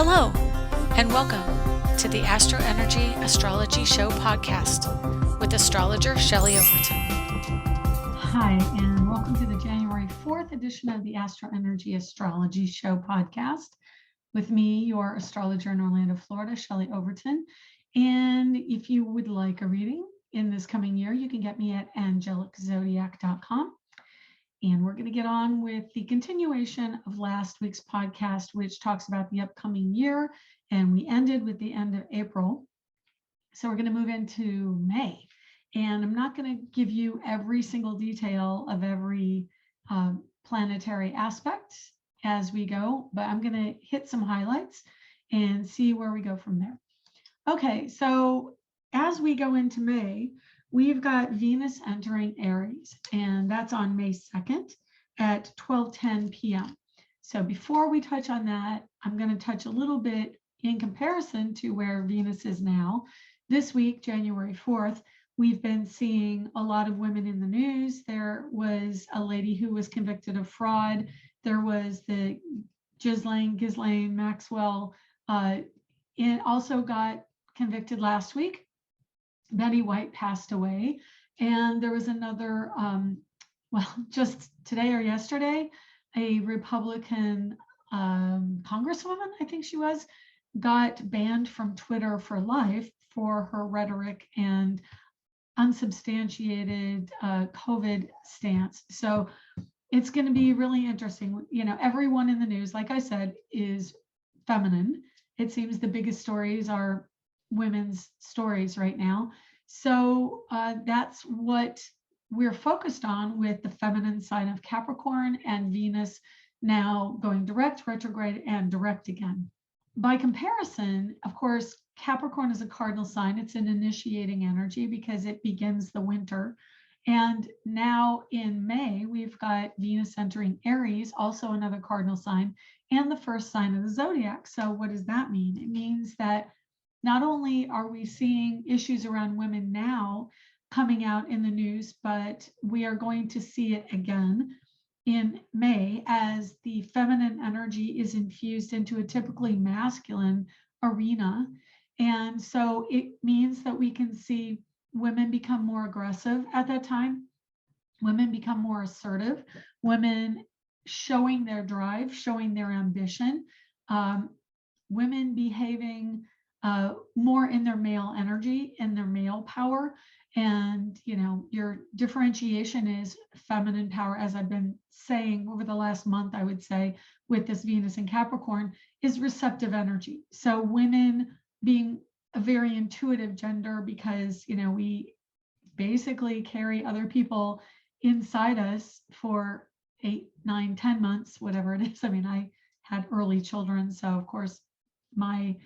Hello, and welcome to the AstroEnergy Astrology Show podcast with Astrologer Shelley Overton. Hi, and welcome to the January 4th edition of the AstroEnergy Astrology Show podcast with me, your astrologer in Orlando, Florida, Shelley Overton. And if you would like a reading in this coming year, you can get me at angeliczodiac.com. And we're going to get on with the continuation of last week's podcast, which talks about the upcoming year. And we ended with the end of April. So we're going to move into May. And I'm not going to give you every single detail of every planetary aspect as we go, but I'm going to hit some highlights and see where we go from there. Okay, so as we go into May, we've got Venus entering Aries, and that's on May 2nd at 12:10 p.m. So before we touch on that, I'm going to touch a little bit in comparison to where Venus is now. This week, January 4th, we've been seeing a lot of women in the news. There was a lady who was convicted of fraud. There was the Ghislaine Maxwell also got convicted last week. Betty White passed away, and there was another, just today or yesterday, a Republican congresswoman, I think she was, got banned from Twitter for life for her rhetoric and unsubstantiated COVID stance. So it's going to be really interesting. You know, everyone in the news, like I said, is feminine. It seems the biggest stories are women's stories right now. So that's what we're focused on with the feminine sign of Capricorn and Venus now going direct, retrograde, and direct again. By comparison, of course, Capricorn is a cardinal sign. It's an initiating energy because it begins the winter. And now in May, we've got Venus entering Aries, also another cardinal sign, and the first sign of the zodiac. So what does that mean? It means that not only are we seeing issues around women now coming out in the news, but we are going to see it again in May as the feminine energy is infused into a typically masculine arena. And so it means that we can see women become more aggressive at that time, women become more assertive, women showing their drive, showing their ambition, women behaving more in their male energy, in their male power. And, you know, your differentiation is feminine power, as I've been saying over the last month, I would say, with this Venus in Capricorn, is receptive energy. So women being a very intuitive gender because, you know, we basically carry other people inside us for 8, 9, 10 months, whatever it is. I mean, I had early children, so of course my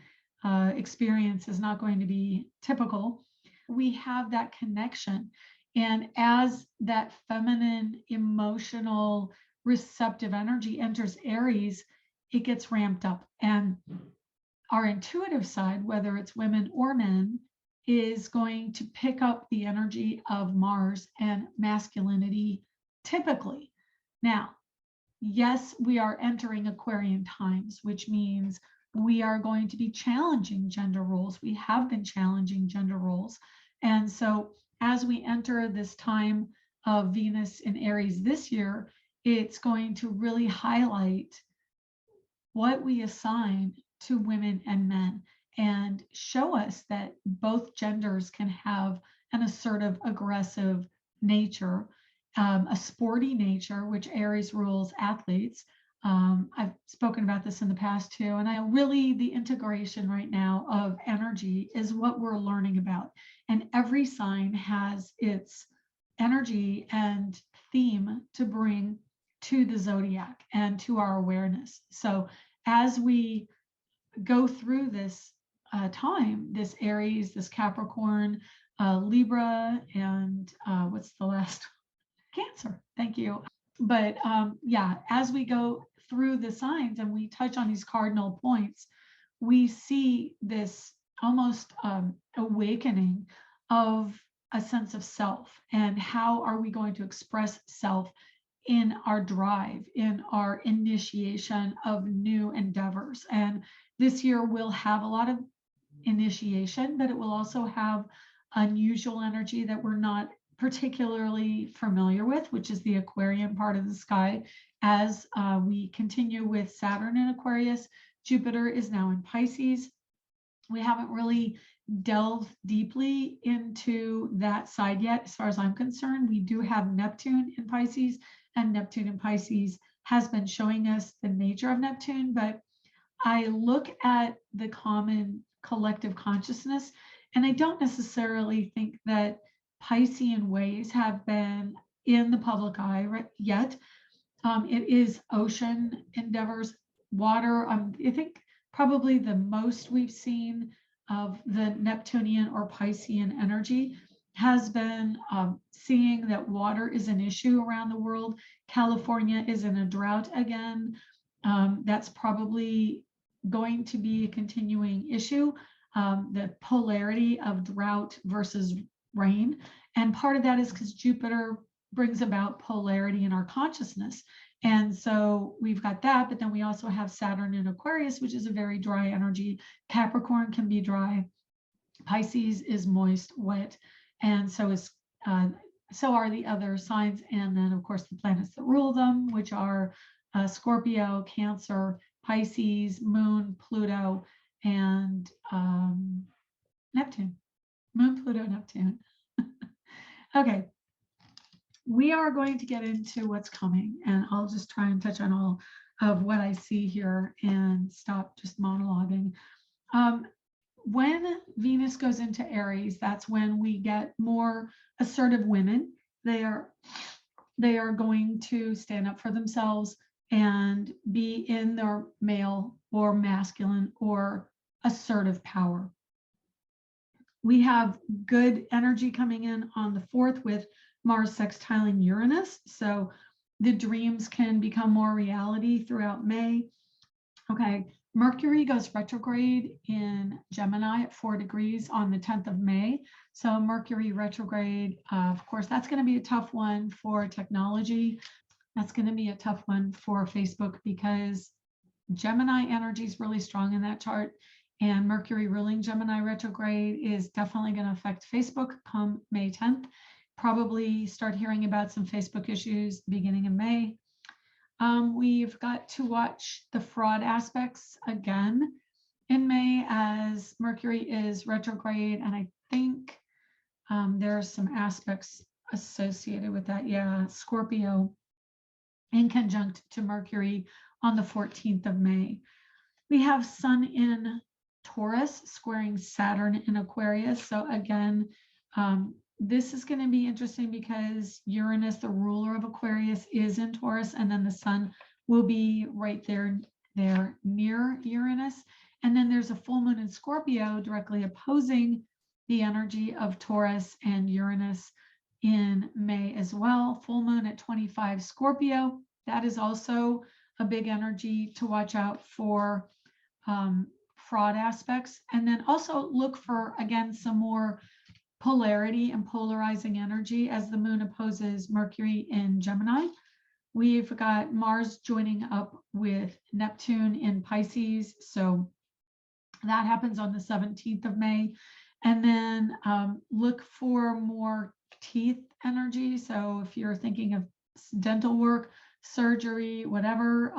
experience is not going to be typical. We have that connection. And as that feminine, emotional, receptive energy enters Aries, it gets ramped up. And our intuitive side, whether it's women or men, is going to pick up the energy of Mars and masculinity typically. Now, yes, we are entering Aquarian times, which means we are going to be challenging gender roles. We have been challenging gender roles. And so as we enter this time of Venus in Aries this year, it's going to really highlight what we assign to women and men and show us that both genders can have an assertive, aggressive nature, a sporty nature, which Aries rules athletes. I've spoken about this in the past too, and the integration right now of energy is what we're learning about. And every sign has its energy and theme to bring to the zodiac and to our awareness. So as we go through this time, this Aries, this Capricorn, Libra, and what's the last? Cancer. Thank you. But as we go through the signs and we touch on these cardinal points, we see this almost awakening of a sense of self, and how are we going to express self in our drive, in our initiation of new endeavors. And This year will have a lot of initiation, but it will also have unusual energy that we're not particularly familiar with, which is the Aquarian part of the sky. As we continue with Saturn in Aquarius, Jupiter is now in Pisces. We haven't really delved deeply into that side yet, as far as I'm concerned. We do have Neptune in Pisces, and Neptune in Pisces has been showing us the nature of Neptune, but I look at the common collective consciousness, and I don't necessarily think that Piscean ways have been in the public eye yet. It is ocean endeavors, water. I think probably the most we've seen of the Neptunian or Piscean energy has been seeing that water is an issue around the world. California is in a drought again. That's probably going to be a continuing issue, the polarity of drought versus rain. And part of that is because Jupiter brings about polarity in our consciousness. And so we've got that, but then we also have Saturn in Aquarius, which is a very dry energy. Capricorn can be dry. Pisces is moist, wet, and so are the other signs. And then, of course, the planets that rule them, which are Scorpio, Cancer, Pisces, Moon, Pluto, and Neptune. Moon, Pluto, Neptune. Okay, we are going to get into what's coming, and I'll just try and touch on all of what I see here and stop just monologuing. When Venus goes into Aries, that's when we get more assertive women. They are going to stand up for themselves and be in their male or masculine or assertive power. We have good energy coming in on the 4th with Mars sextiling Uranus. So the dreams can become more reality throughout May. Okay, Mercury goes retrograde in Gemini at 4 degrees on the 10th of May. So Mercury retrograde, of course, that's going to be a tough one for technology. That's going to be a tough one for Facebook because Gemini energy is really strong in that chart. And Mercury ruling Gemini retrograde is definitely going to affect Facebook come May 10th. Probably start hearing about some Facebook issues beginning of May. We've got to watch the fraud aspects again in May as Mercury is retrograde. And I think there are some aspects associated with that. Yeah, Scorpio in conjunct to Mercury on the 14th of May. We have Sun in Taurus squaring Saturn in Aquarius. So again, this is going to be interesting because Uranus, the ruler of Aquarius, is in Taurus, and then the Sun will be right there near Uranus. And then there's a full moon in Scorpio directly opposing the energy of Taurus and Uranus in May as well. Full moon at 25 Scorpio. That is also a big energy to watch out for fraud aspects. And then also look for, again, some more polarity and polarizing energy as the moon opposes Mercury in Gemini. We've got Mars joining up with Neptune in Pisces. So that happens on the 17th of May. And then look for more teeth energy. So if you're thinking of dental work, surgery, whatever,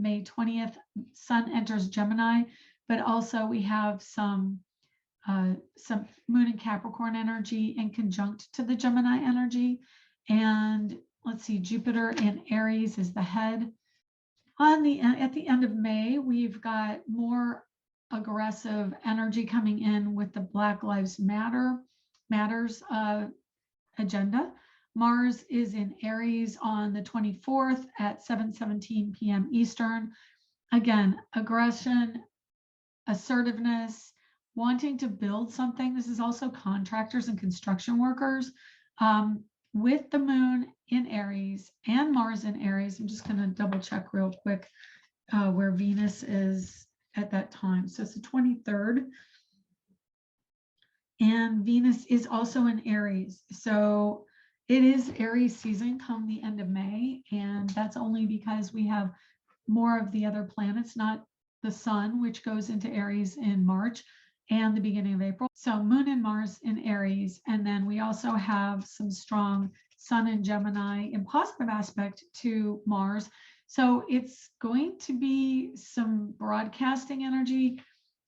May 20th, Sun enters Gemini, but also we have some Moon and Capricorn energy in conjunct to the Gemini energy. And let's see, Jupiter in Aries is the head. At the end of May, we've got more aggressive energy coming in with the Black Lives Matters agenda. Mars is in Aries on the 24th at 7:17 p.m. Eastern. Again, aggression, assertiveness, wanting to build something. This is also contractors and construction workers. With the moon in Aries and Mars in Aries, I'm just going to double check real quick where Venus is at that time. So it's the 23rd. And Venus is also in Aries. So it is Aries season come the end of May. And that's only because we have more of the other planets not the sun, which goes into Aries in March and the beginning of April. So Moon and Mars in Aries. And then we also have some strong Sun and Gemini in positive aspect to Mars. So it's going to be some broadcasting energy.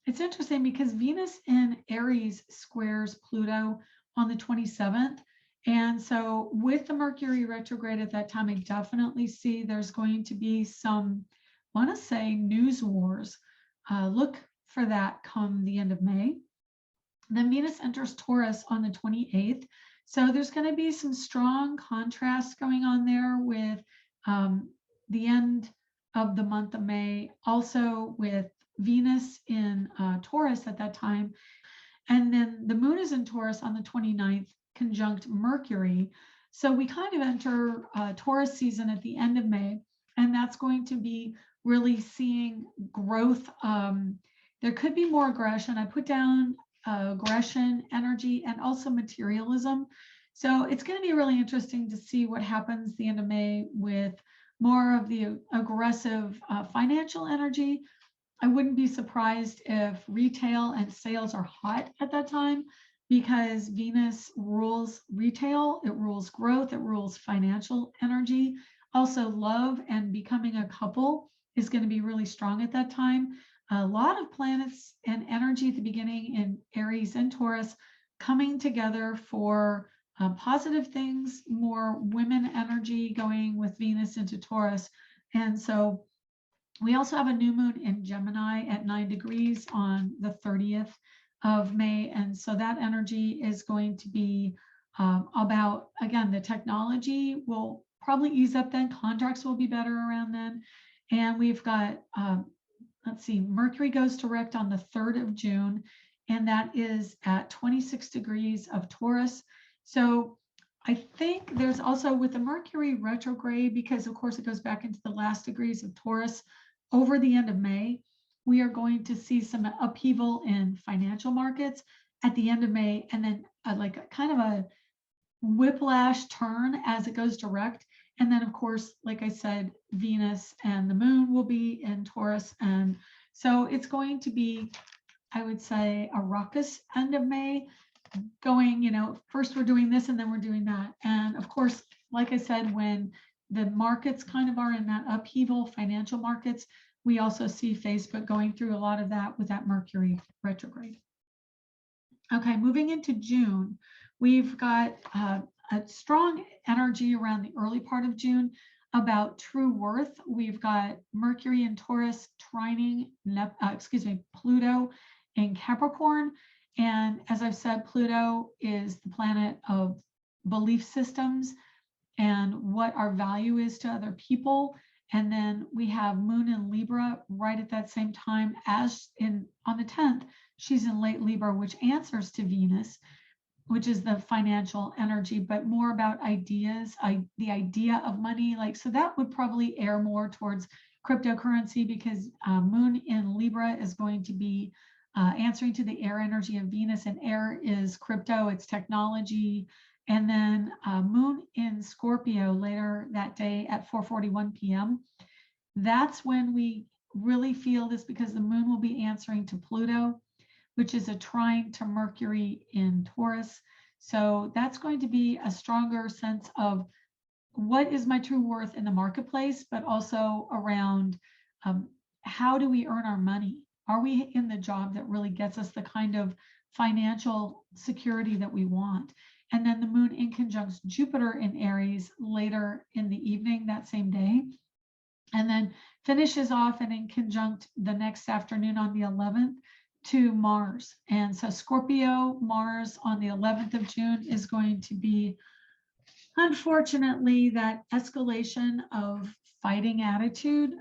It's interesting because Venus in Aries squares Pluto on the 27th. And so with the Mercury retrograde at that time, I definitely see there's going to be some, I want to say, news wars. Look for that come the end of May. Then Venus enters Taurus on the 28th. So there's going to be some strong contrasts going on there with the end of the month of May, also with Venus in Taurus at that time. And then the moon is in Taurus on the 29th, conjunct Mercury. So we kind of enter Taurus season at the end of May, and that's going to be really seeing growth. There could be more aggression. I put down aggression, energy, and also materialism. So it's going to be really interesting to see what happens the end of May with more of the aggressive financial energy. I wouldn't be surprised if retail and sales are hot at that time, because Venus rules retail, it rules growth, it rules financial energy. Also, love and becoming a couple is going to be really strong at that time. A lot of planets and energy at the beginning in Aries and Taurus coming together for positive things, more women energy going with Venus into Taurus. And so we also have a new moon in Gemini at 9 degrees on the 30th of May. And so that energy is going to be about, again, the technology will probably ease up then. Contracts will be better around then. And we've got, let's see, Mercury goes direct on the 3rd of June, and that is at 26 degrees of Taurus. So I think there's also with the Mercury retrograde, because of course it goes back into the last degrees of Taurus over the end of May, we are going to see some upheaval in financial markets at the end of May, and then like a kind of a whiplash turn as it goes direct. And then of course, like I said, Venus and the moon will be in Taurus. And so it's going to be, I would say, a raucous end of May, going, you know, first we're doing this and then we're doing that. And of course, like I said, when the markets kind of are in that upheaval, financial markets, we also see Facebook going through a lot of that with that Mercury retrograde. Okay, moving into June, we've got a strong energy around the early part of June about true worth. We've got Mercury in Taurus trining, Pluto in Capricorn. And as I've said, Pluto is the planet of belief systems and what our value is to other people. And then we have Moon in Libra right at that same time, as in on the 10th, she's in late Libra, which answers to Venus, which is the financial energy, but more about ideas, the idea of money. Like, so that would probably err more towards cryptocurrency, because Moon in Libra is going to be answering to the air energy of Venus, and air is crypto, it's technology. And then Moon in Scorpio later that day at 4:41 p.m. That's when we really feel this, because the moon will be answering to Pluto, which is a trine to Mercury in Taurus. So that's going to be a stronger sense of what is my true worth in the marketplace, but also around how do we earn our money? Are we in the job that really gets us the kind of financial security that we want? And then the moon in conjunct Jupiter in Aries later in the evening that same day, and then finishes off and in conjunct the next afternoon on the 11th to Mars. And so Scorpio, Mars on the 11th of June is going to be, unfortunately, that escalation of fighting attitude,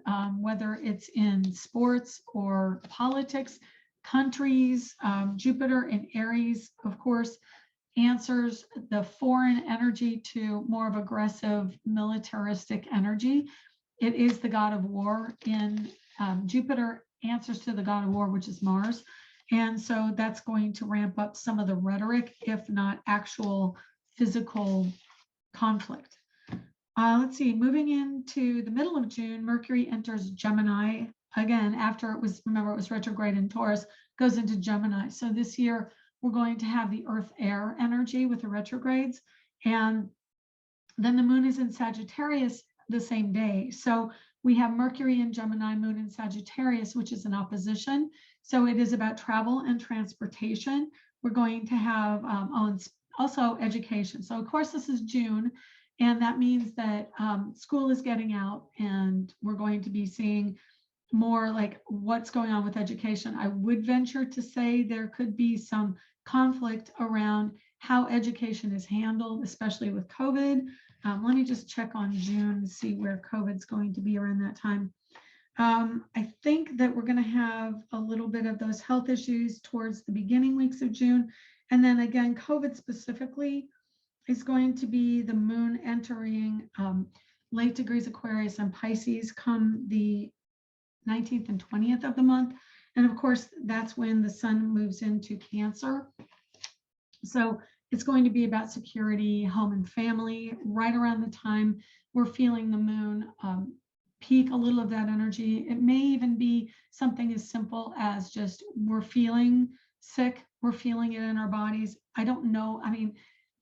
whether it's in sports or politics, countries. Jupiter in Aries, of course, answers the foreign energy to more of aggressive militaristic energy. It is the god of war. In Jupiter answers to the god of war, which is Mars. And so that's going to ramp up some of the rhetoric, if not actual physical conflict. Let's see, moving into the middle of June, Mercury enters Gemini again, after it was, remember, it was retrograde in Taurus, goes into Gemini. So this year we're going to have the Earth air energy with the retrogrades. And then the moon is in Sagittarius the same day. So we have Mercury in Gemini, moon in Sagittarius, which is an opposition. So it is about travel and transportation. We're going to have also education. So of course this is June, and that means that school is getting out, and we're going to be seeing more like what's going on with education. I would venture to say there could be some conflict around how education is handled, especially with COVID. Let me just check on June, see where COVID's going to be around that time. I think that we're going to have a little bit of those health issues towards the beginning weeks of June. And then again, COVID specifically is going to be the moon entering late degrees Aquarius and Pisces come the 19th and 20th of the month. And of course, that's when the sun moves into Cancer. So it's going to be about security, home and family. Right around the time we're feeling the moon peak a little of that energy. It may even be something as simple as just we're feeling sick, we're feeling it in our bodies. I don't know. I mean,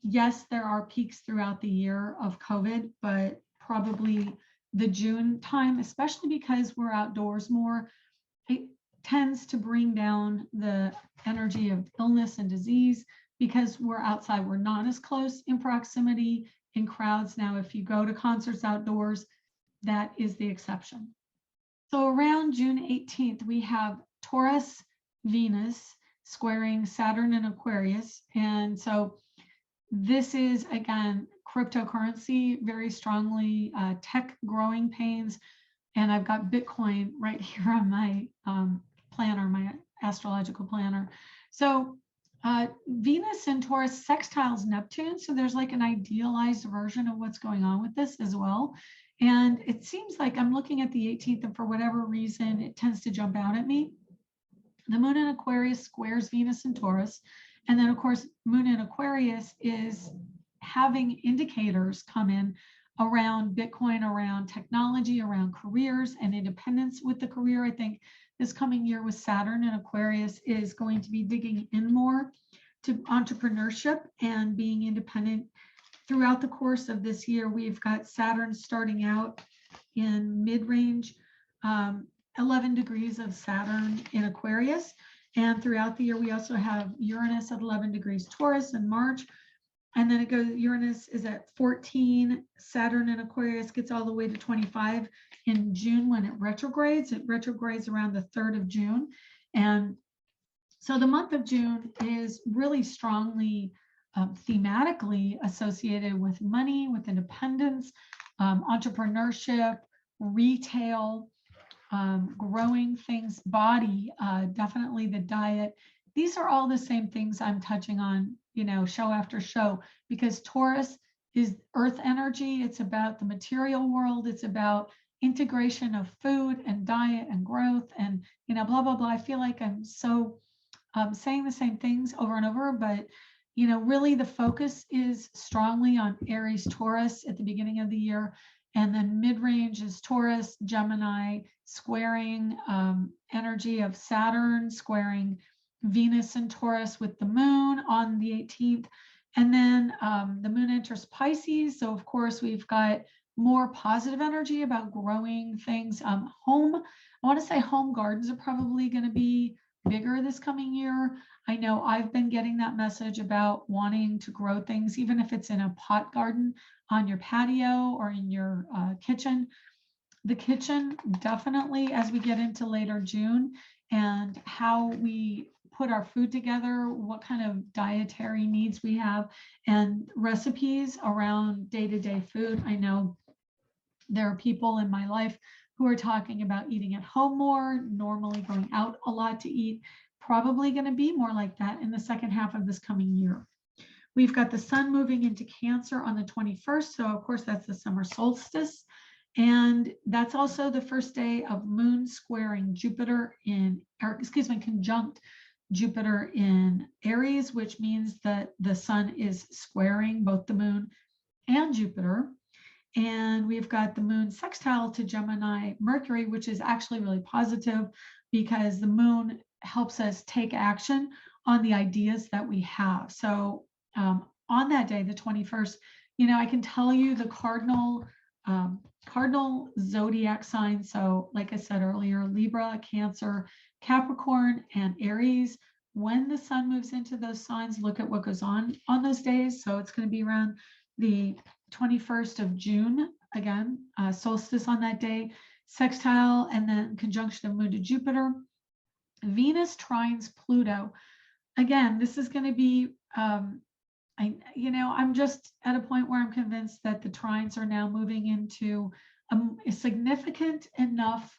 yes, there are peaks throughout the year of COVID, but probably the June time, especially because we're outdoors more, it tends to bring down the energy of illness and disease because we're outside. We're not as close in proximity in crowds. Now, if you go to concerts outdoors, that is the exception. So around June 18th, we have Taurus, Venus squaring Saturn and Aquarius. And so this is, again, cryptocurrency, very strongly tech growing pains. And I've got Bitcoin right here on my planner, my astrological planner. So Venus and Taurus sextiles Neptune. So there's like an idealized version of what's going on with this as well. And it seems like I'm looking at the 18th, and for whatever reason, it tends to jump out at me. The moon in Aquarius squares Venus and Taurus. And then, of course, moon in Aquarius is having indicators come in around Bitcoin, around technology, around careers and independence with the career. I think this coming year with Saturn and Aquarius is going to be digging in more to entrepreneurship and being independent. Throughout the course of this year, we've got Saturn starting out in mid-range, 11 degrees of Saturn in Aquarius. And throughout the year, we also have Uranus at 11 degrees Taurus in March. And then it goes, Uranus is at 14, Saturn in Aquarius gets all the way to 25 in June when it retrogrades. It retrogrades around the 3rd of June. And so the month of June is really strongly thematically associated with money, with independence, entrepreneurship, retail, growing things, body, definitely the diet. These are all the same things I'm touching on, you know, show after show, because Taurus is earth energy. It's about the material world. It's about integration of food and diet and growth and, you know, blah, blah, blah. I feel like I'm so saying the same things over and over, but, you know, really the focus is strongly on Aries, Taurus at the beginning of the year. And then mid-range is Taurus, Gemini, squaring energy of Saturn, squaring Venus and Taurus with the moon on the 18th. And then the moon enters Pisces. So of course, we've got more positive energy about growing things. Home, I want to say home gardens are probably going to be bigger this coming year. I know I've been getting that message about wanting to grow things, even if it's in a pot garden on your patio or in your kitchen. The kitchen, definitely, as we get into later June and how we put our food together, what kind of dietary needs we have, and recipes around day-to-day food. I know there are people in my life who are talking about eating at home more, normally going out a lot to eat, probably going to be more like that in the second half of this coming year. We've got the sun moving into Cancer on the 21st. So of course, that's the summer solstice. And that's also the first day of moon squaring Jupiter conjunct Jupiter in Aries, which means that the sun is squaring both the moon and Jupiter. And we've got the moon sextile to Gemini Mercury, which is actually really positive because the moon helps us take action on the ideas that we have. So on that day, the 21st, I can tell you the cardinal zodiac signs. So like I said earlier, Libra, Cancer, Capricorn, and Aries. When the sun moves into those signs, look at what goes on those days. So it's going to be around the 21st of June, again, solstice on that day, sextile, and then conjunction of moon to Jupiter. Venus trines Pluto. Again, this is going to be, I'm just at a point where I'm convinced that the trines are now moving into a significant enough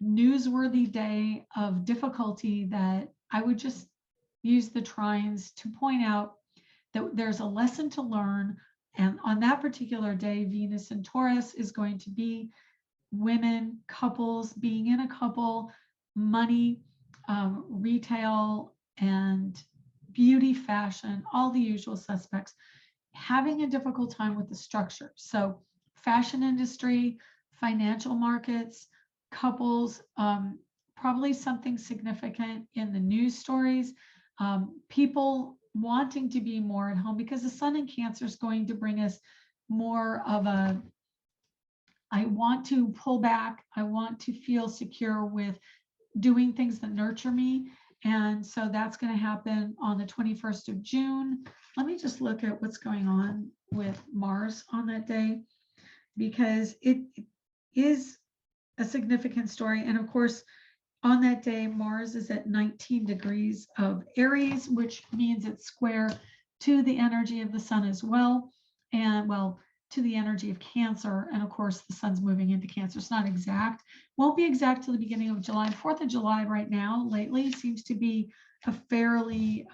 newsworthy day of difficulty that I would just use the trines to point out that there's a lesson to learn. And on that particular day, Venus in Taurus is going to be women, couples, being in a couple, money, retail, and beauty, fashion, all the usual suspects, having a difficult time with the structure. So fashion industry, financial markets, couples, probably something significant in the news stories, people wanting to be more at home because the sun in Cancer is going to bring us more of a, I want to pull back, I want to feel secure with doing things that nurture me. And so that's going to happen on the 21st of June. Let me just look at what's going on with Mars on that day, because it is a significant story. And of course, on that day, Mars is at 19 degrees of Aries, which means it's square to the energy of the sun as well. And well, to the energy of Cancer. And of course, the sun's moving into Cancer. It's not exact. Won't be exact till the beginning of July. 4th of July right now, lately, seems to be a fairly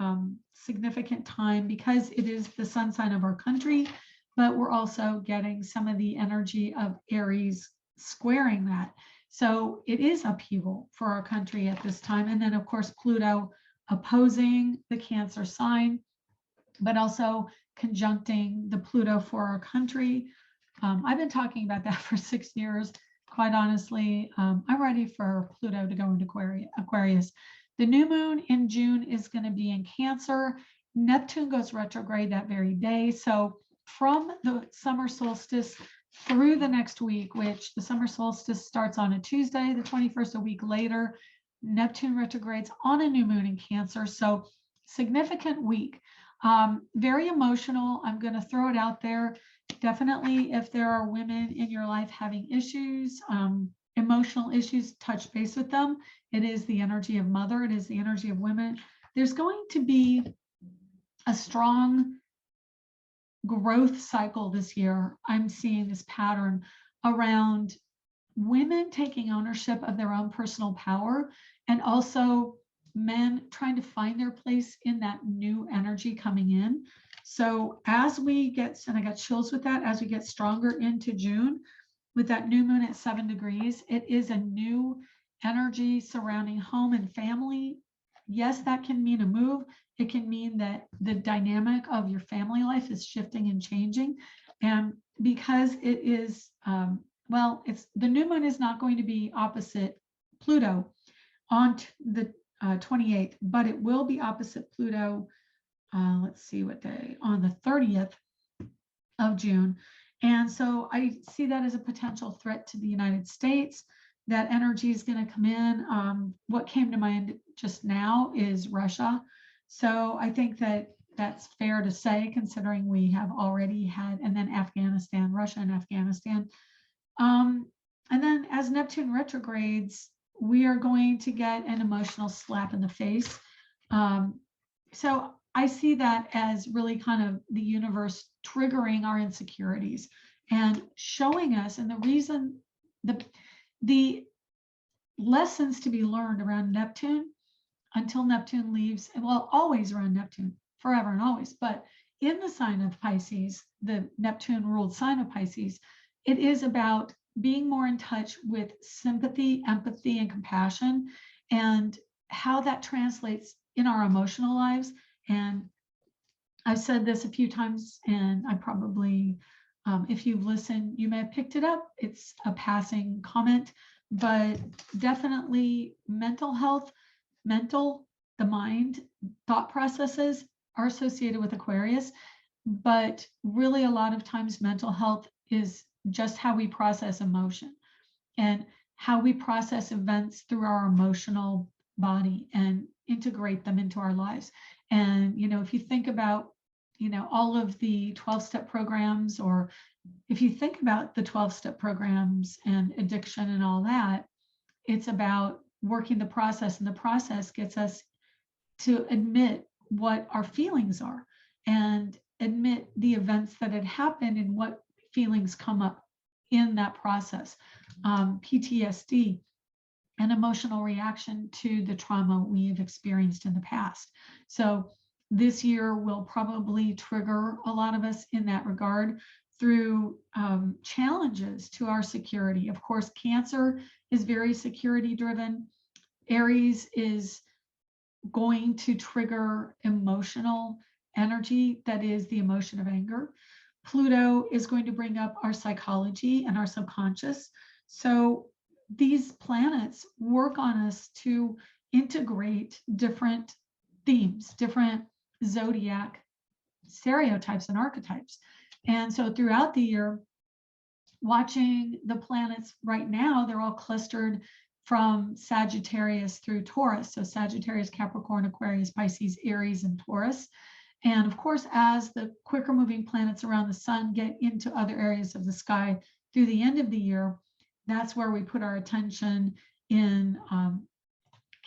significant time because it is the sun sign of our country, but we're also getting some of the energy of Aries squaring that. So it is upheaval for our country at this time. And then, of course, Pluto opposing the Cancer sign, but also conjuncting the Pluto for our country. I've been talking about that for 6 years. Quite honestly, I'm ready for Pluto to go into Aquarius. The new moon in June is going to be in Cancer. Neptune goes retrograde that very day. So from the summer solstice through the next week, which the summer solstice starts on a Tuesday, the 21st, a week later, Neptune retrogrades on a new moon in Cancer. So significant week. Very emotional. I'm going to throw it out there. Definitely, if there are women in your life having issues, emotional issues, touch base with them. It is the energy of mother. It is the energy of women. There's going to be a strong growth cycle this year. I'm seeing this pattern around women taking ownership of their own personal power, and also men trying to find their place in that new energy coming in. So as we get, and I got chills with that, as we get stronger into June with that new moon at 7 degrees, it is a new energy surrounding home and family. Yes, that can mean a move. It can mean that the dynamic of your family life is shifting and changing. And because it is, it's the new moon is not going to be opposite Pluto on the 28th, but it will be opposite Pluto. Let's see what day, on the 30th of June. And so I see that as a potential threat to the United States. That energy is going to come in. What came to mind just now is Russia. So I think that that's fair to say, considering we have already had, and then Afghanistan, Russia and Afghanistan. And then as Neptune retrogrades, we are going to get an emotional slap in the face. So I see that as really kind of the universe triggering our insecurities and showing us, and the reason, the lessons to be learned around Neptune until Neptune leaves, and well, always around Neptune, forever and always, but in the sign of Pisces, the Neptune ruled sign of Pisces, it is about being more in touch with sympathy, empathy, and compassion, and how that translates in our emotional lives. And I've said this a few times, and I probably If you've listened, you may have picked it up. It's a passing comment, but definitely mental health, the mind, thought processes are associated with Aquarius. But really, a lot of times, mental health is just how we process emotion and how we process events through our emotional body and integrate them into our lives. And, if you think about, all of the 12-step programs, or if you think about the 12-step programs and addiction and all that, it's about working the process, and the process gets us to admit what our feelings are and admit the events that had happened and what feelings come up in that process. PTSD, an emotional reaction to the trauma we have experienced in the past. So this year will probably trigger a lot of us in that regard through challenges to our security. Of course, Cancer is very security driven. Aries is going to trigger emotional energy, that is the emotion of anger. Pluto is going to bring up our psychology and our subconscious. So these planets work on us to integrate different themes, different zodiac stereotypes and archetypes. And so throughout the year, watching the planets right now, they're all clustered from Sagittarius through Taurus. So Sagittarius, Capricorn, Aquarius, Pisces, Aries, and Taurus. And of course, as the quicker moving planets around the sun get into other areas of the sky through the end of the year, that's where we put our attention in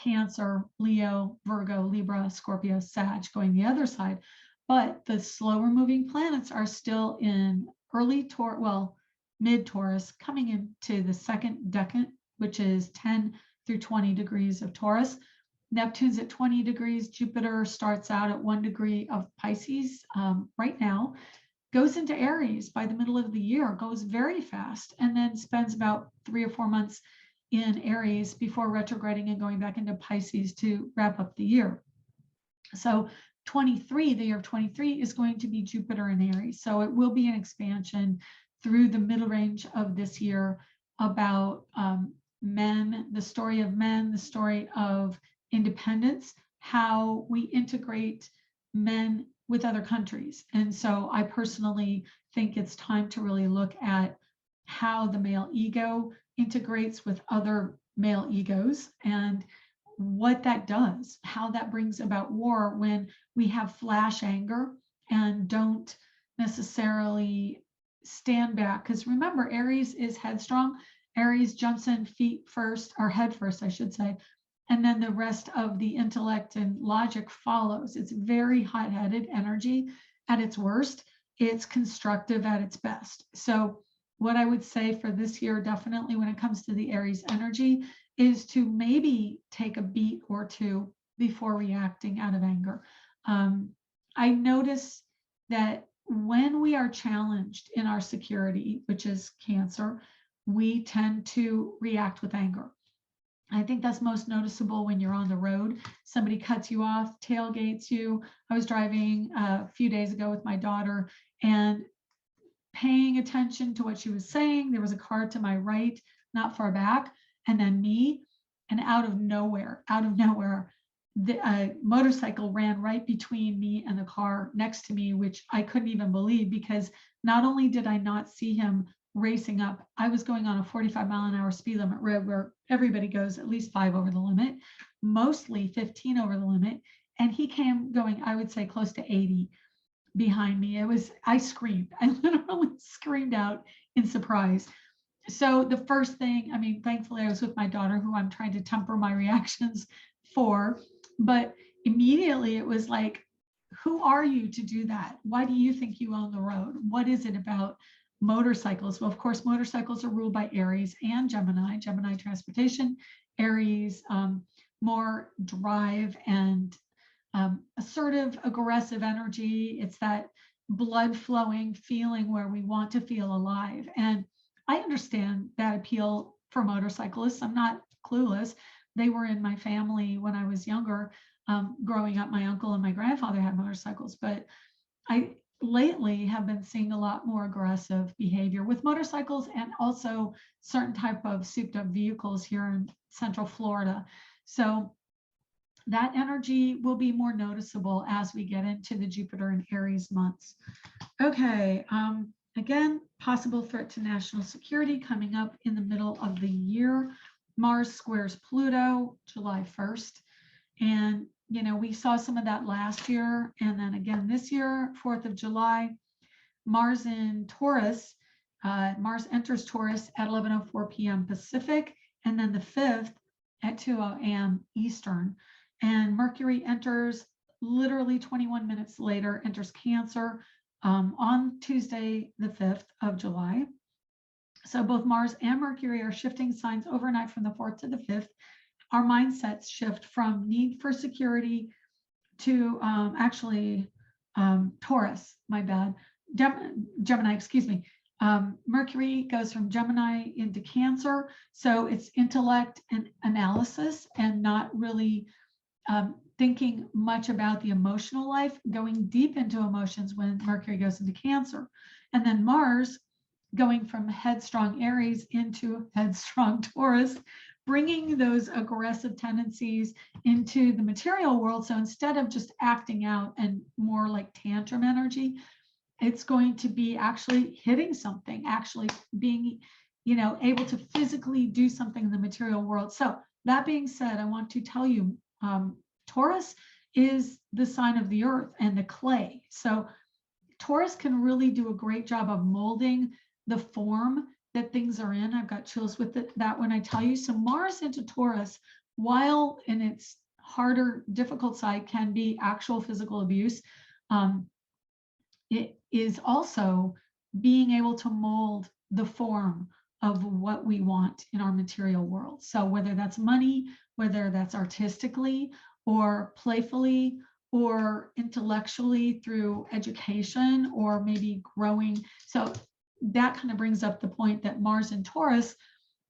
Cancer, Leo, Virgo, Libra, Scorpio, Sag, going the other side. But the slower moving planets are still in early Taurus, well, mid Taurus, coming into the second decan, which is 10 through 20 degrees of Taurus. Neptune's at 20 degrees. Jupiter starts out at 1 degree of Pisces right now, goes into Aries by the middle of the year, goes very fast, and then spends about 3 or 4 months in Aries before retrograding and going back into Pisces to wrap up the year. So the year of 23 is going to be Jupiter in Aries. So it will be an expansion through the middle range of this year about men, the story of men, the story of independence, how we integrate men with other countries. And so I personally think it's time to really look at how the male ego integrates with other male egos and what that does, how that brings about war when we have flash anger and don't necessarily stand back. Because remember, Aries is headstrong. Aries jumps in feet first, or head first, I should say, and then the rest of the intellect and logic follows. It's very hot-headed energy at its worst. It's constructive at its best. So what I would say for this year, definitely when it comes to the Aries energy, is to maybe take a beat or two before reacting out of anger. I notice that when we are challenged in our security, which is Cancer, we tend to react with anger. I think that's most noticeable when you're on the road. Somebody cuts you off, tailgates you. I was driving a few days ago with my daughter and paying attention to what she was saying. There was a car to my right, not far back, and then me. And out of nowhere, the motorcycle ran right between me and the car next to me, which I couldn't even believe, because not only did I not see him racing up, I was going on a 45-mile-an-hour speed limit road where everybody goes at least 5 over the limit, mostly 15 over the limit. And he came going, I would say, close to 80 behind me. I screamed. I literally screamed out in surprise. So the first thing, I mean, thankfully I was with my daughter, who I'm trying to temper my reactions for, but immediately it was like, who are you to do that? Why do you think you own the road? What is it about motorcycles? Well, of course, motorcycles are ruled by Aries and Gemini. Gemini transportation, Aries more drive and assertive, aggressive energy. It's that blood flowing feeling where we want to feel alive. And I understand that appeal for motorcyclists. I'm not clueless. They were in my family when I was younger. Growing up, my uncle and my grandfather had motorcycles, but lately have been seeing a lot more aggressive behavior with motorcycles and also certain type of souped up vehicles here in Central Florida. So that energy will be more noticeable as we get into the Jupiter and Aries months. Okay, again, possible threat to national security coming up in the middle of the year. Mars squares Pluto July 1st. And, you know, we saw some of that last year. And then again this year, 4th of July, Mars in Taurus. Mars enters Taurus at 11:04 p.m. Pacific, and then the 5th at 2 a.m. Eastern. And Mercury enters literally 21 minutes later, enters Cancer on Tuesday, the 5th of July. So both Mars and Mercury are shifting signs overnight from the 4th to the 5th. Our mindsets shift from need for security to Taurus, my bad, Gemini, excuse me. Mercury goes from Gemini into Cancer. So it's intellect and analysis and not really thinking much about the emotional life, going deep into emotions when Mercury goes into Cancer. And then Mars going from headstrong Aries into headstrong Taurus, bringing those aggressive tendencies into the material world. So instead of just acting out and more like tantrum energy, it's going to be actually hitting something, actually being, you know, able to physically do something in the material world. So that being said, I want to tell you, Taurus is the sign of the earth and the clay. So Taurus can really do a great job of molding the form that things are in. I've got chills with that when I tell you. So Mars into Taurus, while in its harder, difficult side can be actual physical abuse, it is also being able to mold the form of what we want in our material world. So whether that's money, whether that's artistically or playfully or intellectually through education or maybe growing. So that kind of brings up the point that Mars in Taurus,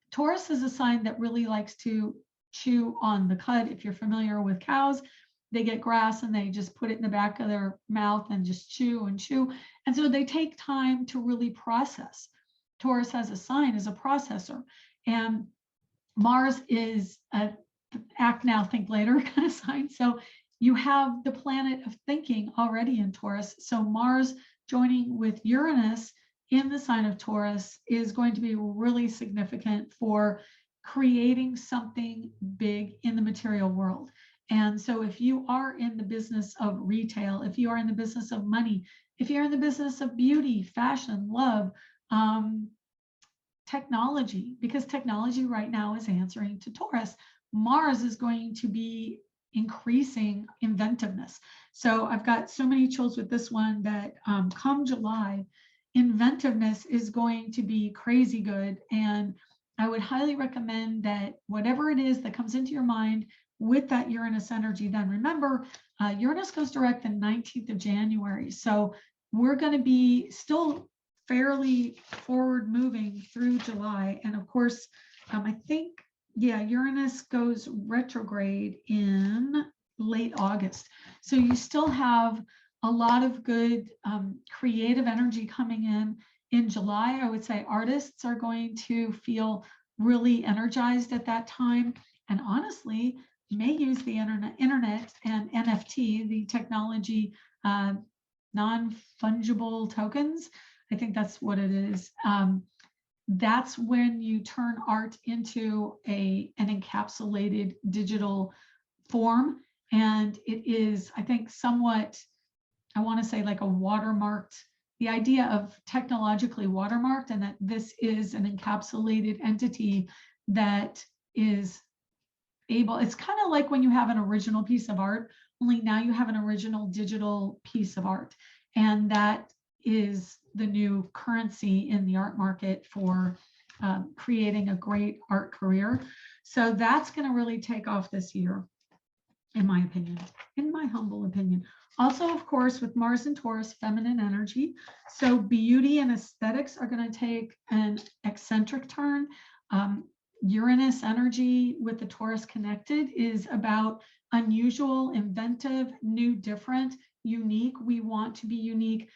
Taurus is a sign that really likes to chew on the cud. If you're familiar with cows, they get grass and they just put it in the back of their mouth and just chew and chew. And so they take time to really process. Taurus as a sign is a processor. And Mars is a act now, think later kind of sign. So you have the planet of thinking already in Taurus. So Mars joining with Uranus in the sign of Taurus is going to be really significant for creating something big in the material world. And so if you are in the business of retail, if you are in the business of money, if you're in the business of beauty, fashion, love, technology, because technology right now is answering to Taurus, Mars is going to be increasing inventiveness. So I've got so many chills with this one that come July, inventiveness is going to be crazy good. And I would highly recommend that whatever it is that comes into your mind with that Uranus energy, then remember, Uranus goes direct the 19th of January. So we're going to be still fairly forward moving through July. And of course, I think, yeah, Uranus goes retrograde in late August. So you still have a lot of good creative energy coming in July. I would say artists are going to feel really energized at that time. And honestly, may use the internet and NFT, the technology, non-fungible tokens. I think that's what it is. That's when you turn art into an encapsulated digital form. And it is, I think, somewhat, I want to say like a watermarked, the idea of technologically watermarked, and that this is an encapsulated entity that is able, it's kind of like when you have an original piece of art, only now you have an original digital piece of art. And that is the new currency in the art market for creating a great art career. So that's going to really take off this year, in my opinion, in my humble opinion. Also, of course, with Mars and Taurus, feminine energy. So beauty and aesthetics are going to take an eccentric turn. Uranus energy with the Taurus connected is about unusual, inventive, new, different, unique. We want to be unique.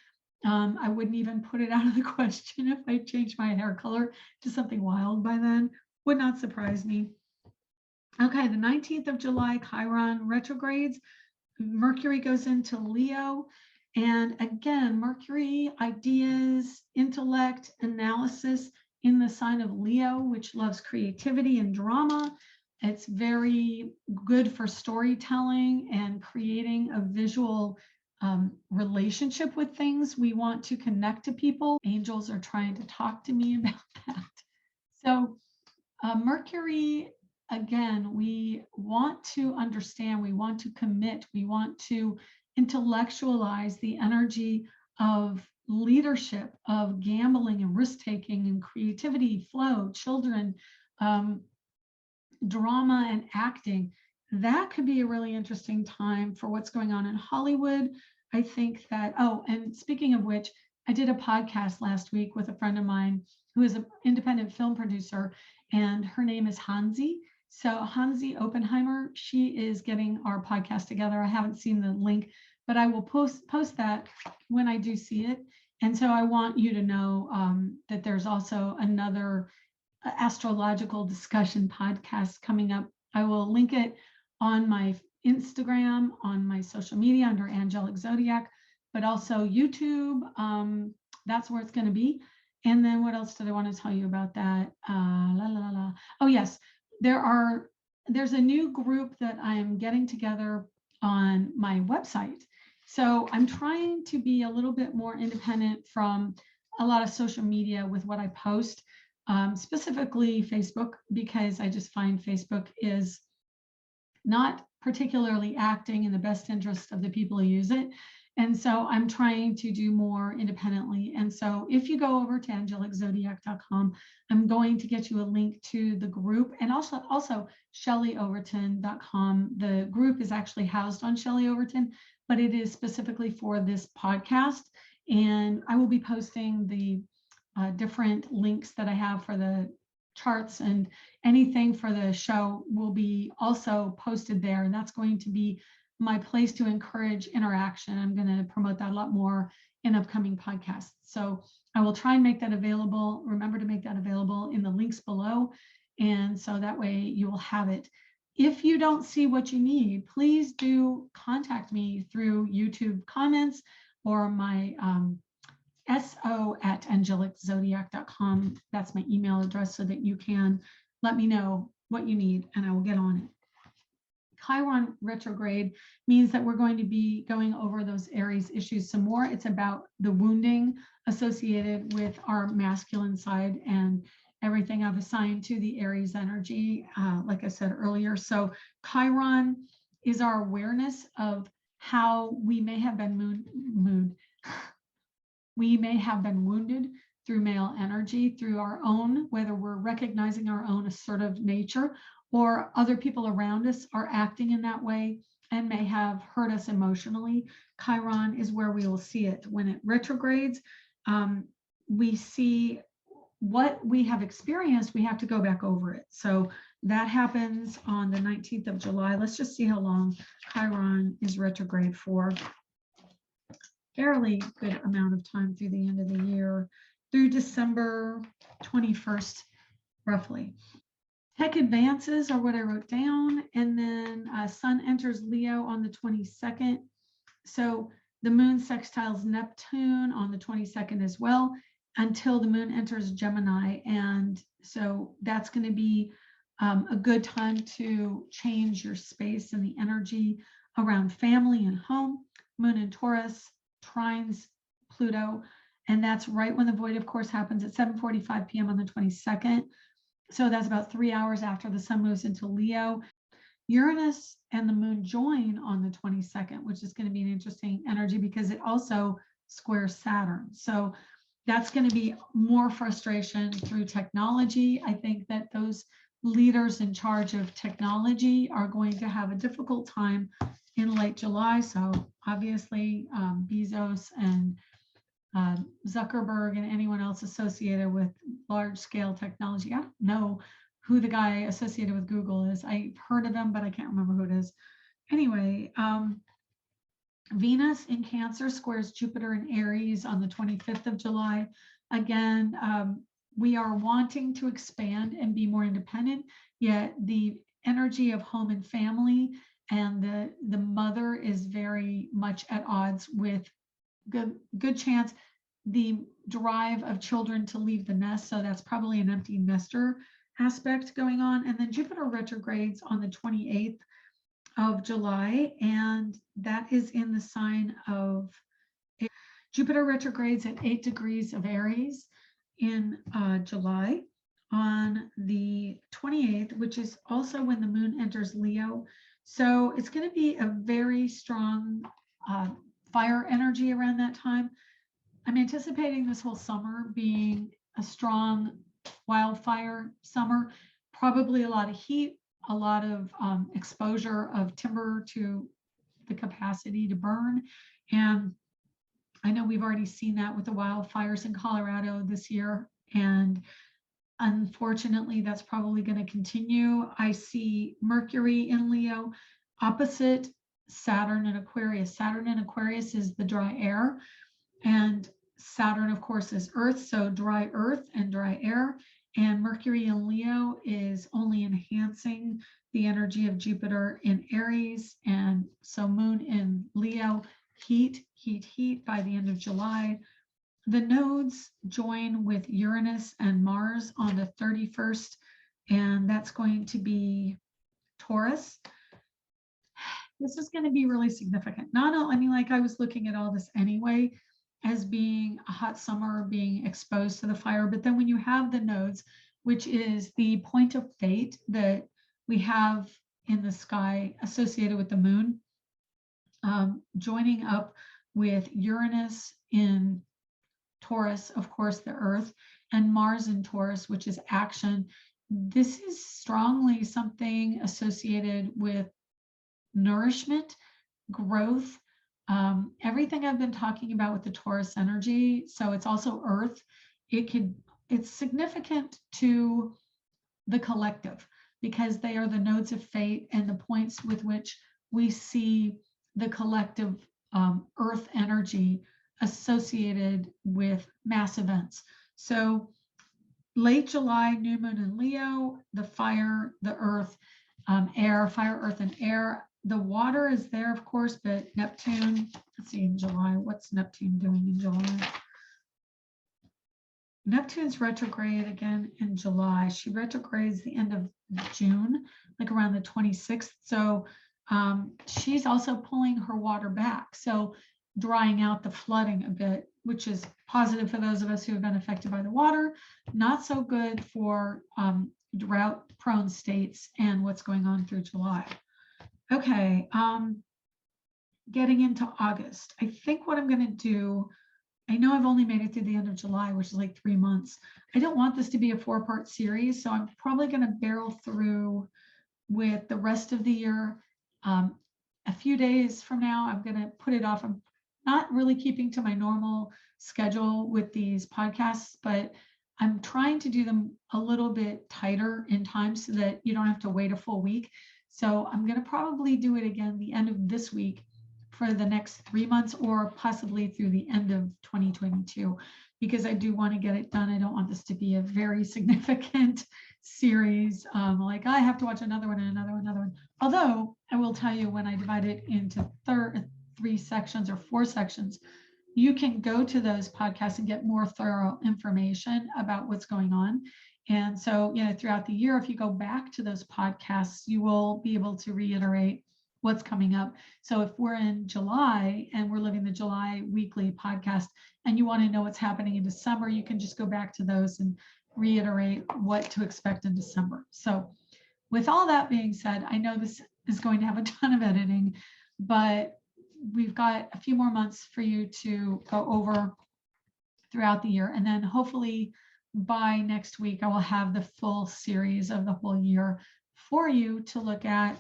I wouldn't even put it out of the question if I changed my hair color to something wild by then. Would not surprise me. Okay, the 19th of July, Chiron retrogrades. Mercury goes into Leo. And again, Mercury, ideas, intellect, analysis in the sign of Leo, which loves creativity and drama. It's very good for storytelling and creating a visual relationship with things. We want to connect to people. Angels are trying to talk to me about that. So Mercury, again, we want to understand, we want to commit, we want to intellectualize the energy of leadership, of gambling and risk taking and creativity, flow, children, drama and acting. That could be a really interesting time for what's going on in Hollywood. I think that, oh, and speaking of which, I did a podcast last week with a friend of mine who is an independent film producer, and her name is Hansi. So Hansi Oppenheimer, she is getting our podcast together. I haven't seen the link, but I will post that when I do see it. And so I want you to know that there's also another astrological discussion podcast coming up. I will link it on my Instagram, on my social media under Angelic Zodiac, but also YouTube. That's where it's going to be. And then what else did I want to tell you about that? Oh, yes, there's a new group that I am getting together on my website. So I'm trying to be a little bit more independent from a lot of social media with what I post. Specifically Facebook, because I just find Facebook is not particularly acting in the best interest of the people who use it. And so I'm trying to do more independently. And so if you go over to angeliczodiac.com, I'm going to get you a link to the group, and also shelleyoverton.com. The group is actually housed on Shelley Overton, but it is specifically for this podcast. And I will be posting the different links that I have for the charts, and anything for the show will be also posted there. And that's going to be my place to encourage interaction. I'm going to promote that a lot more in upcoming podcasts. So I will try and make that available. Remember to make that available in the links below. And so that way you will have it. If you don't see what you need, please do contact me through YouTube comments or my so@angeliczodiac.com. That's my email address, so that you can let me know what you need and I will get on it. Chiron retrograde means that we're going to be going over those Aries issues some more. It's about the wounding associated with our masculine side and everything I've assigned to the Aries energy, like I said earlier. So Chiron is our awareness of how we may have been we may have been wounded through male energy, through our own, whether we're recognizing our own assertive nature or other people around us are acting in that way and may have hurt us emotionally. Chiron is where we will see it. When it retrogrades, we see what we have experienced, we have to go back over it. So that happens on the 19th of July. Let's just see how long Chiron is retrograde for. Fairly good amount of time through the end of the year, through December 21st, roughly. Tech advances are what I wrote down. And then Sun enters Leo on the 22nd. So the moon sextiles Neptune on the 22nd as well, until the moon enters Gemini. And so that's going to be a good time to change your space and the energy around family and home. Moon in Taurus trines Pluto, and that's right when the void of course happens at 7:45 p.m. on the 22nd. So that's about 3 hours after the sun moves into Leo. Uranus and the moon join on the 22nd, which is going to be an interesting energy because it also squares Saturn. So that's going to be more frustration through technology. I think that those leaders in charge of technology are going to have a difficult time in late July. So obviously Bezos and Zuckerberg and anyone else associated with large scale technology. I don't know who the guy associated with Google is. I've heard of him, but I can't remember who it is. Anyway, Venus in Cancer squares Jupiter in Aries on the 25th of July. Again, we are wanting to expand and be more independent, yet the energy of home and family and the mother is very much at odds with good chance the drive of children to leave the nest. So that's probably an empty nester aspect going on. And then Jupiter retrogrades on the 28th of July, and that is in the sign of Jupiter retrogrades at 8 degrees of Aries in July on the 28th, which is also when the moon enters Leo. So it's going to be a very strong fire energy around that time. I'm anticipating this whole summer being a strong wildfire summer, probably a lot of heat, a lot of exposure of timber to the capacity to burn. And I know we've already seen that with the wildfires in Colorado this year. And unfortunately, that's probably going to continue. I see Mercury in Leo opposite Saturn in Aquarius. Saturn in Aquarius is the dry air. And Saturn, of course, is Earth, so dry Earth and dry air. And Mercury in Leo is only enhancing the energy of Jupiter in Aries. And so Moon in Leo, heat by the end of July. The nodes join with Uranus and Mars on the 31st, and that's going to be Taurus. This is going to be really significant. I mean, like I was looking at all this anyway as being a hot summer, being exposed to the fire. But then when you have the nodes, which is the point of fate that we have in the sky associated with the moon, joining up with Uranus in Taurus, of course, the Earth, and Mars in Taurus, which is action. This is strongly something associated with nourishment, growth, everything I've been talking about with the Taurus energy. So it's also Earth. It's significant to the collective because they are the nodes of fate and the points with which we see the collective Earth energy associated with mass events. So late July, new moon in Leo, the fire, the earth, air, fire, earth, and air. The water is there, of course, but Neptune, let's see, in July, what's Neptune doing in July? Neptune's retrograde again in July. She retrogrades the end of June, like around the 26th. So she's also pulling her water back. So drying out the flooding a bit, which is positive for those of us who have been affected by the water, not so good for drought-prone states and what's going on through July. Okay, getting into August. I think what I'm going to do, I know I've only made it through the end of July, which is like 3 months. I don't want this to be a 4-part series, so I'm probably going to barrel through with the rest of the year. A few days from now, I'm going to put it off. I'm not really keeping to my normal schedule with these podcasts, but I'm trying to do them a little bit tighter in time so that you don't have to wait a full week. So I'm going to probably do it again the end of this week for the next 3 months or possibly through the end of 2022, because I do want to get it done. I don't want this to be a very significant series. Like I have to watch another one and another one. Although I will tell you, when I divide it into 3 sections or 4 sections, you can go to those podcasts and get more thorough information about what's going on. And so, throughout the year, if you go back to those podcasts, you will be able to reiterate what's coming up. So if we're in July and we're living the July weekly podcast and you want to know what's happening in December, you can just go back to those and reiterate what to expect in December. So with all that being said, I know this is going to have a ton of editing, but we've got a few more months for you to go over throughout the year. And then hopefully by next week, I will have the full series of the whole year for you to look at.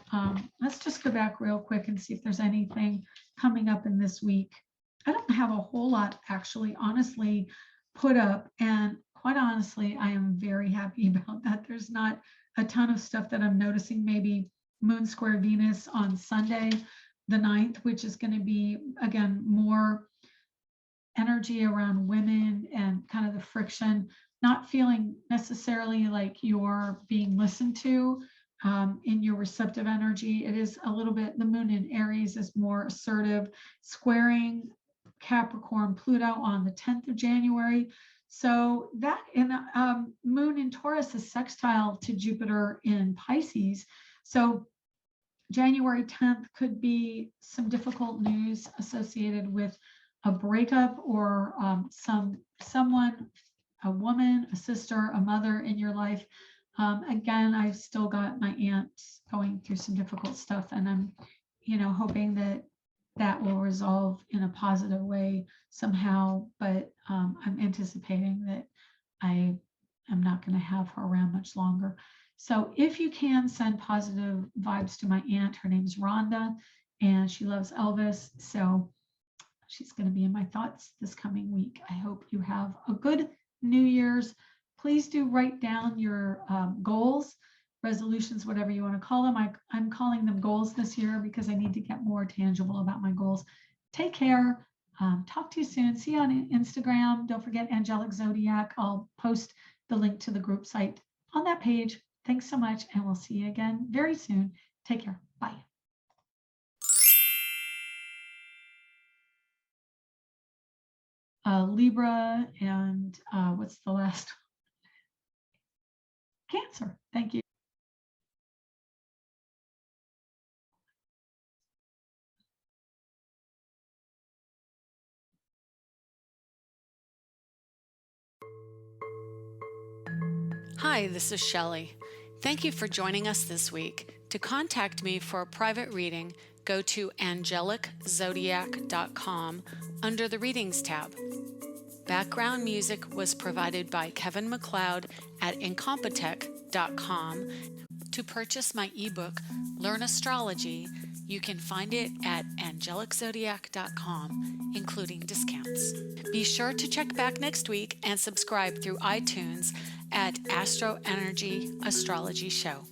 Let's just go back real quick and see if there's anything coming up in this week. I don't have a whole lot actually, honestly, put up. And quite honestly, I am very happy about that. There's not a ton of stuff that I'm noticing. Maybe Moon square Venus on Sunday, the 9th, which is going to be, again, more energy around women and kind of the friction, not feeling necessarily like you're being listened to in your receptive energy. It is a little bit, the moon in Aries is more assertive, squaring Capricorn Pluto on the 10th of January. So that in moon in Taurus is sextile to Jupiter in Pisces. So January 10th could be some difficult news associated with a breakup or someone, a woman, a sister, a mother in your life. Again, I've still got my aunt going through some difficult stuff, and I'm, hoping that that will resolve in a positive way somehow. But I'm anticipating that I am not going to have her around much longer. So if you can send positive vibes to my aunt, her name's Rhonda, and she loves Elvis. So she's going to be in my thoughts this coming week. I hope you have a good New Year's. Please do write down your goals, resolutions, whatever you want to call them. I'm calling them goals this year because I need to get more tangible about my goals. Take care. Talk to you soon. See you on Instagram. Don't forget Angelic Zodiac. I'll post the link to the group site on that page. Thanks so much, and we'll see you again very soon. Take care. Bye. Libra and what's the last? Cancer. Thank you. Hi, this is Shelley. Thank you for joining us this week. To contact me for a private reading, go to angeliczodiac.com under the Readings tab. Background music was provided by Kevin MacLeod at incompetech.com. To purchase my ebook, Learn Astrology, you can find it at angeliczodiac.com, including discounts. Be sure to check back next week and subscribe through iTunes at AstroEnergy Astrology Show.